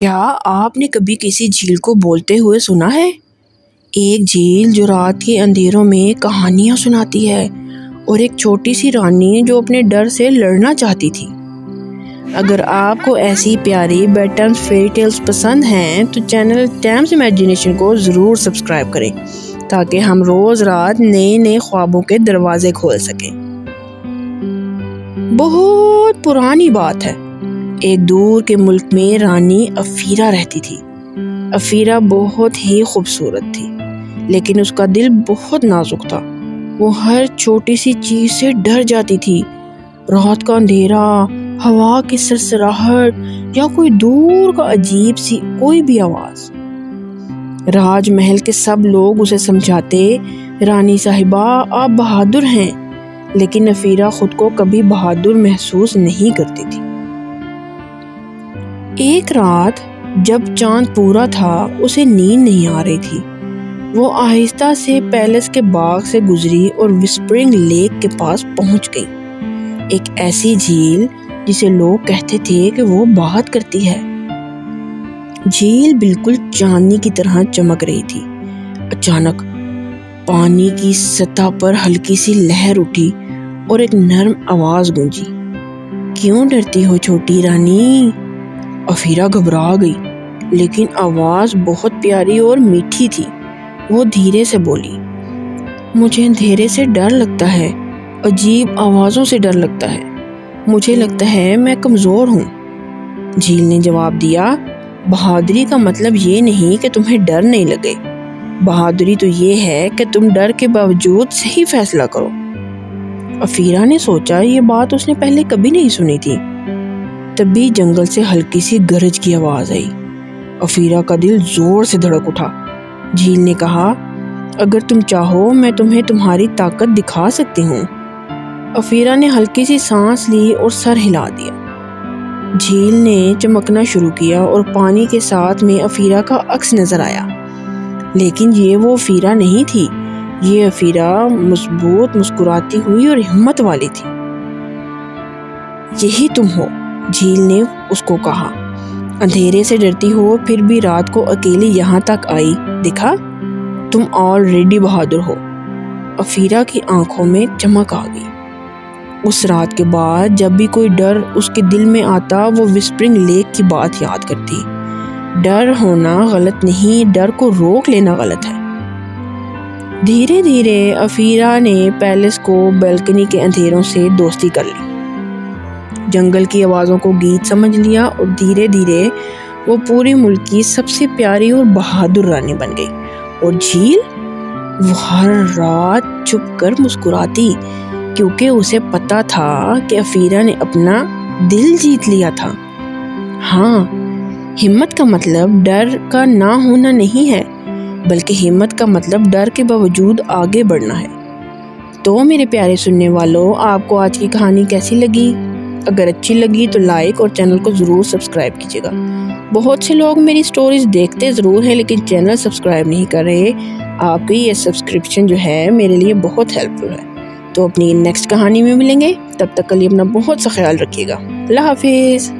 کیا آپ نے کبھی کسی جھیل کو بولتے ہوئے سنا ہے؟ ایک جھیل جو رات کے اندھیروں میں کہانیاں سناتی ہے، اور ایک چھوٹی سی رانی جو اپنے ڈر سے لڑنا چاہتی تھی۔ اگر آپ کو ایسی پیاری بیڈ ٹائم فیری ٹیلز پسند ہیں تو چینل ٹائمز امیجینیشن کو ضرور سبسکرائب کریں تاکہ ہم روز رات نئے خوابوں کے دروازے کھول سکیں۔ بہت پرانی بات ہے، ایک دور کے ملک میں رانی افیرا رہتی تھی۔ افیرا بہت ہی خوبصورت تھی، لیکن اس کا دل بہت نازک تھا۔ وہ ہر چھوٹی سی چیز سے ڈر جاتی تھی، رات کا اندھیرا، ہوا کی سرسراہٹ یا کوئی دور کا عجیب سی کوئی بھی آواز۔ راج محل کے سب لوگ اسے سمجھاتے، رانی صاحبہ آپ بہادر ہیں، لیکن افیرا خود کو کبھی بہادر محسوس نہیں کرتی تھی۔ ایک رات جب چاند پورا تھا، اسے نیند نہیں آ رہی تھی۔ وہ آہستہ سے پیلس کے باغ سے گزری اور وسپرنگ لیک کے پاس پہنچ گئی، ایک ایسی جھیل جسے لوگ کہتے تھے کہ وہ بات کرتی ہے۔ جھیل بالکل چاندنی کی طرح چمک رہی تھی۔ اچانک پانی کی سطح پر ہلکی سی لہر اٹھی اور ایک نرم آواز گونجی، کیوں ڈرتی ہو چھوٹی رانی؟ افیرا گھبرا گئی، لیکن آواز بہت پیاری اور میٹھی تھی۔ وہ دھیرے سے بولی، مجھے اندھیرے سے ڈر لگتا ہے، عجیب آوازوں سے ڈر لگتا ہے، مجھے لگتا ہے میں کمزور ہوں۔ جھیل نے جواب دیا، بہادری کا مطلب یہ نہیں کہ تمہیں ڈر نہیں لگے، بہادری تو یہ ہے کہ تم ڈر کے باوجود صحیح فیصلہ کرو۔ افیرا نے سوچا یہ بات اس نے پہلے کبھی نہیں سنی تھی۔ تبھی جنگل سے ہلکی سی گرج کی آواز آئی۔ افیرا کا دل زور سے دھڑک اٹھا۔ جھیل نے کہا، اگر تم چاہو میں تمہیں تمہاری طاقت دکھا سکتی ہوں۔ افیرا نے ہلکی سی سانس لی اور سر ہلا دیا۔ جھیل نے چمکنا شروع کیا اور پانی کے ساتھ میں افیرا کا عکس نظر آیا، لیکن یہ وہ افیرا نہیں تھی، یہ افیرا مضبوط، مسکراتی ہوئی اور ہمت والی تھی۔ یہی تم ہو، جھیل نے اس کو کہا، اندھیرے سے ڈرتی ہو پھر بھی رات کو اکیلی یہاں تک آئی، دیکھا تم آلریڈی بہادر ہو۔ افیرا کی آنکھوں میں چمک آ گئی۔ اس رات کے بعد جب بھی کوئی ڈر اس کے دل میں آتا، وہ وسپرنگ لیک کی بات یاد کرتی۔ ڈر ہونا غلط نہیں، ڈر کو روک لینا غلط ہے۔ دھیرے دھیرے افیرا نے پیلس کو بیلکنی کے اندھیروں سے دوستی کر لی، جنگل کی آوازوں کو گیت سمجھ لیا، اور دھیرے دھیرے وہ پورے ملک کی سب سے پیاری اور بہادر رانی بن گئی۔ اور جھیل، وہ ہر رات چھپ کر مسکراتی، کیونکہ اسے پتا تھا کہ افیرا نے اپنا دل جیت لیا تھا۔ ہاں، ہمت کا مطلب ڈر کا نہ ہونا نہیں ہے، بلکہ ہمت کا مطلب ڈر کے باوجود آگے بڑھنا ہے۔ تو میرے پیارے سننے والوں، آپ کو آج کی کہانی کیسی لگی؟ اگر اچھی لگی تو لائک اور چینل کو ضرور سبسکرائب کیجیے گا۔ بہت سے لوگ میری سٹوریز دیکھتے ضرور ہیں لیکن چینل سبسکرائب نہیں کر رہے۔ آپ کی یہ سبسکرپشن جو ہے میرے لیے بہت ہیلپ فل ہے۔ تو اپنی نیکسٹ کہانی میں ملیں گے، تب تک کے لیے اپنا بہت سا خیال رکھیے گا۔ اللہ حافظ۔